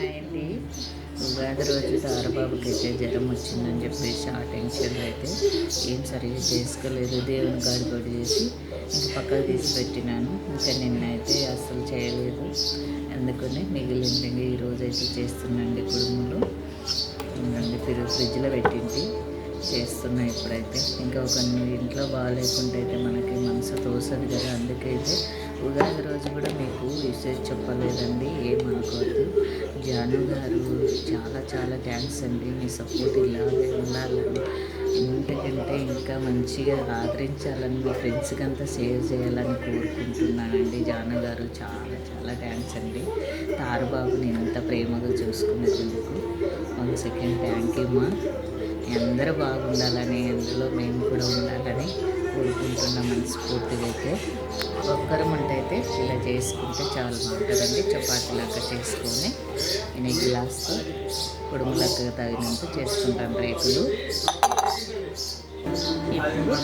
అయింది. ఉగాది రోజు తారబాబుకి అయితే జ్వరం వచ్చిందని చెప్పేసి ఆ టెన్షన్లో అయితే ఏం సరిగ్గా చేసుకోలేదు. దేవుని కాడిపడి చేసి ఇంక పక్కకు తీసి పెట్టినాను. ఇంకా నిన్నైతే అస్సలు చేయలేదు. అందుకని మిగిలిందండి ఈరోజు అయితే చేస్తున్నాండి కుడుములు. ఫ్రిడ్జ్లో పెట్టింది చేస్తున్నా ఇప్పుడైతే. ఇంకా ఒక ఇంట్లో బాగాలేకుంటే అయితే మనకి మనసు తోసదు కదా. అందుకైతే ఉగాది రోజు కూడా మీకు విషయం చెప్పలేదండి, ఏమనుకోవద్దు. జాను గారు చాలా చాలా థ్యాంక్స్ అండి. మీ సపోర్ట్ ఇలాగే ఉండాలని, ఇంతకంటే ఇంకా మంచిగా ఆదరించాలని, మీ ఫ్రెండ్స్కి అంతా షేర్ చేయాలని కోరుకుంటున్నానండి. జాను గారు చాలా చాలా థ్యాంక్స్ అండి. తారుబాబుని ఎంత ప్రేమగా చూసుకునేందుకు వన్ సెకండ్ థ్యాంక్ యూ మా. అందరూ బాగుండాలని, అందులో మేము కూడా ఉండాలని కోరుకుంటున్నాం మనస్ఫూర్తిగా. అయితే ఒక్కరం అయితే ఇలా చేసుకుంటే చాలా బాగుంటుందండి. చపాతీలాగా చేసుకొని నేను గ్లాస్తో కుడుములకు తగినంత చేసుకుంటాను రేకులు. ఇప్పుడు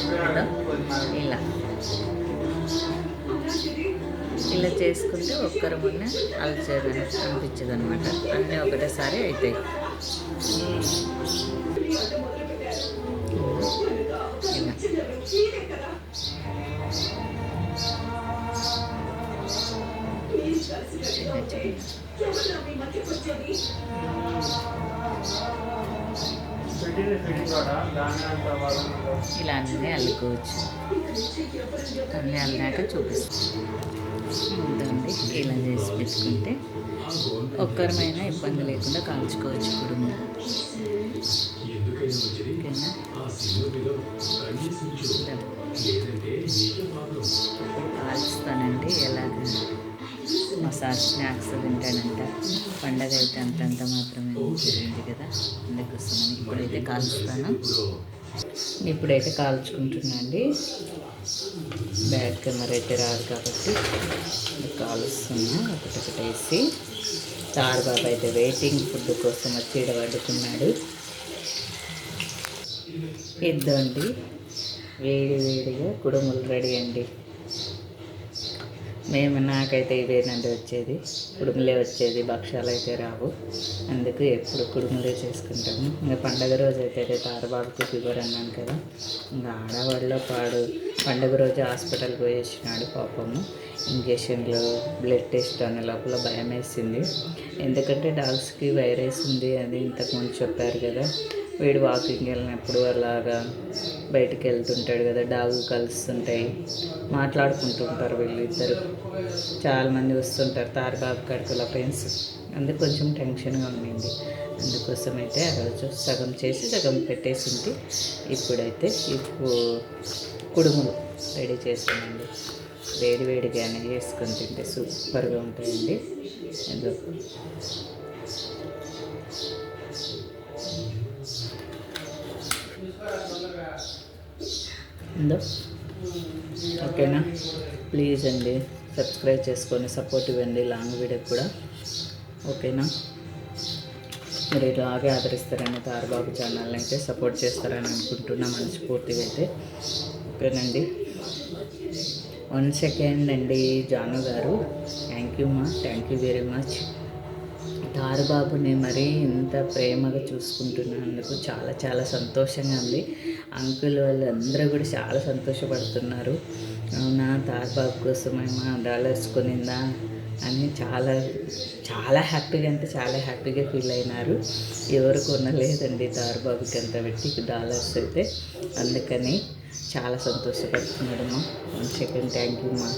ఇలా చేసుకుంటే ఒక్కరమున్న అలచేదని అనిపించదు అనమాట. అన్నీ ఒకటేసారి అవుతాయి. ఇలా అన్నీ అల్లుకోవచ్చు. అన్నీ అల్లాక చూపిస్తాం ఉందండి. ఇలా చేసి పెట్టుకుంటే ఒక్కరమైనా ఇబ్బంది లేకుండా కాల్చుకోవచ్చు. కుడుము కాల్చుతానండి. ఎలాగ మసాలా స్నాక్స్ తింటానంట. పండగ అయితే అంతంత మాత్రమే జరిగింది కదా, అందుకోసమని ఇప్పుడైతే కాల్చుతాను. ఇప్పుడైతే కాల్చుకుంటున్నా అండి. బ్యాక్ కెమెరా అయితే రాదు కాబట్టి కాలుస్తున్నా ఒకటొకటి వేసి. తారుబాబు అయితే వెయిటింగ్ ఫుడ్ కోసం వచ్చి ఈడ వండుకున్నాడు. ఇద్దండి వేడి వేడిగా కుడుములు రెడీ అండి. నాకైతే ఇవేనండి వచ్చేది, కుడుములే వచ్చేది. భక్షాలు అయితే రావు. అందుకు ఎప్పుడు కుడుములే చేసుకుంటాము. ఇంకా పండగ రోజు అయితే తారబాబుకి ఫీవర్ అన్నాను కదా, ఇంకా ఆడవాళ్ళలో పండగ రోజు హాస్పిటల్కి పోయేసినాడు పాపము. ఇంజక్షన్లు, బ్లడ్ టెస్ట్ అనే లోపల భయం వేసింది. ఎందుకంటే డాగ్స్కి వైరస్ ఉంది అది ఇంతకుముందు చెప్పారు కదా. వీడు వాకింగ్ వెళ్ళినప్పుడు అలాగా బయటికి వెళ్తుంటాడు కదా, డాగు కలుస్తుంటాయి, మాట్లాడుకుంటుంటారు వీళ్ళిద్దరు. చాలామంది వస్తుంటారు తారబాబు కడుపుల ఫ్రెండ్స్. అందుకు కొంచెం టెన్షన్గా ఉండింది. అందుకోసం అయితే ఆ రోజు సగం చేసి సగం పెట్టేసింది. ఇప్పుడైతే కుడుములు రెడీ చేసానండి. వేడి వేడిగానే వేసుకొని తింటే సూపర్గా ఉంటాయండి. ఏదో ఓకేనా. ప్లీజ్ అండి సబ్స్క్రైబ్ చేసుకొని సపోర్ట్ ఇవ్వండి లాంగ్ వీడియో కూడా. ఓకేనా, మీరు ఇలాగే ఆదరిస్తారని తారబాబు ఛానల్ని అయితే సపోర్ట్ చేస్తారని అనుకుంటున్నా మనస్ఫూర్తిగా అయితే. ఓకేనండి. 1 సెకండ్ అండి. జాను గారు థ్యాంక్ యూ మా, థ్యాంక్ యూ వెరీ మచ్. తారబాబుని మరీ ఇంత ప్రేమగా చూసుకుంటున్నందుకు చాలా చాలా సంతోషంగా ఉంది. అంకుల్ వాళ్ళు అందరూ కూడా చాలా సంతోషపడుతున్నారు. అవునా, తారబాబు కోసమేమో డాలర్స్ కొనిందా అని చాలా చాలా హ్యాపీగా, అంటే చాలా హ్యాపీగా ఫీల్ అయినారు. ఎవరు కొనలేదండి తారబాబుకి అంత పెట్టి డాలర్స్ అయితే. అందుకని చాలా సంతోషపడుతున్నాడు మా. 1 సెకండ్ థ్యాంక్ యూ మా.